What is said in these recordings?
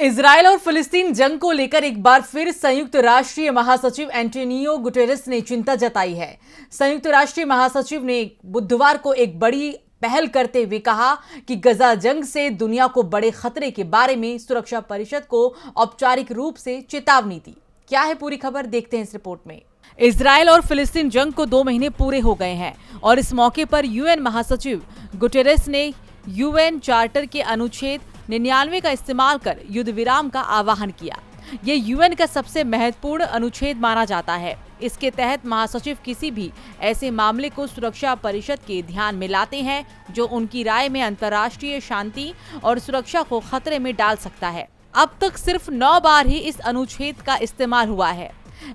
Israel और फिलिस्तीन जंग को लेकर एक बार फिर संयुक्त राष्ट्रीय महासचिव एंटोनियो गुटेरेस ने चिंता जताई है। संयुक्त राष्ट्रीय महासचिव ने बुधवार को एक बड़ी पहल करते हुए कहा कि गजा जंग से दुनिया को बड़े खतरे के बारे में सुरक्षा परिषद को औपचारिक रूप से चेतावनी दी। क्या है पूरी खबर, देखते हैं इस रिपोर्ट में। इजरायल और फिलिस्तीन जंग को 2 महीने पूरे हो गए हैं और इस मौके पर यूएन महासचिव गुटेरेस ने यूएन चार्टर के अनुच्छेद 99 का इस्तेमाल कर युद्ध विराम का आह्वान किया। ये यूएन का सबसे महत्वपूर्ण अनुच्छेद माना जाता है। इसके तहत महासचिव किसी भी ऐसे मामले को सुरक्षा परिषद के ध्यान में लाते हैं जो उनकी राय में अंतर्राष्ट्रीय शांति और सुरक्षा को खतरे में डाल सकता है। अब तक सिर्फ 9 बार ही इस अनुच्छेद का इस्तेमाल हुआ है।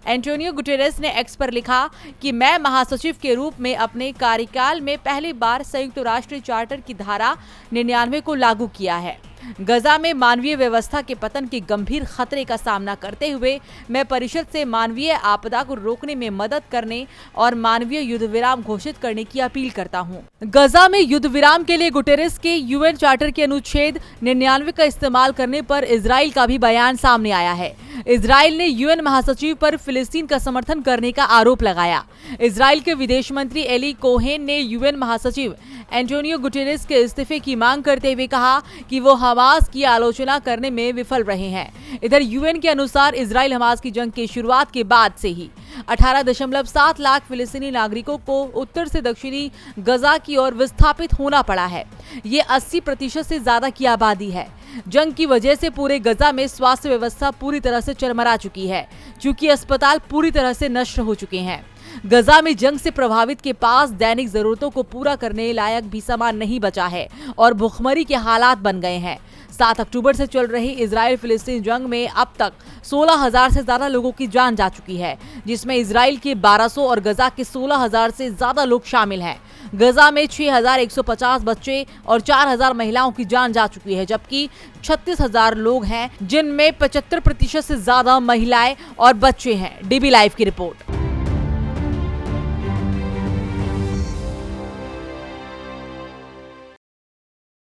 एंटोनियो गुटेरेस ने एक्स पर लिखा कि मैं महासचिव के रूप में अपने कार्यकाल में पहली बार संयुक्त राष्ट्र चार्टर की धारा 99 को लागू किया है। गजा में मानवीय व्यवस्था के पतन के गंभीर खतरे का सामना करते हुए मैं परिषद से मानवीय आपदा को रोकने में मदद करने और मानवीय युद्ध विराम घोषित करने की अपील करता हूं। गजा में युद्ध विराम के लिए गुटेरेस के यूएन चार्टर के अनुच्छेद 99 का इस्तेमाल करने पर इजराइल का भी बयान सामने आया है। इजराइल ने यूएन महासचिव पर फिलिस्तीन का समर्थन करने का आरोप लगाया। इजराइल के विदेश मंत्री एली कोहेन ने यूएन महासचिव एंटोनियो गुटेरेस के इस्तीफे की मांग करते हुए कहा कि वो हमास की आलोचना करने में विफल रहे हैं। इधर यूएन के अनुसार इजराइल हमास की जंग की शुरुआत के बाद से ही 18.7 लाख फिलिस्तीनी नागरिकों को उत्तर से दक्षिणी गजा की ओर विस्थापित होना पड़ा है। ये 80% से ज्यादा की आबादी है। जंग की वजह से पूरे गजा में स्वास्थ्य व्यवस्था पूरी तरह से चरमरा चुकी है, क्योंकि अस्पताल पूरी तरह से नष्ट हो चुके हैं। गजा में जंग से प्रभावित के पास दैनिक जरूरतों को पूरा करने लायक भी सामान नहीं बचा है और भुखमरी के हालात बन गए हैं। 7 अक्टूबर से चल रही इजराइल फिलिस्तीन जंग में अब तक 16,000 से ज्यादा लोगों की जान जा चुकी है, जिसमें इजराइल के 1200 और गजा के 16,000 से ज्यादा लोग शामिल हैं। गजा में 6,150 बच्चे और 4,000 महिलाओं की जान जा चुकी है, जबकि 36,000 लोग हैं जिनमें 75% से ज्यादा महिलाएं और बच्चे हैं। डीबी लाइव की रिपोर्ट।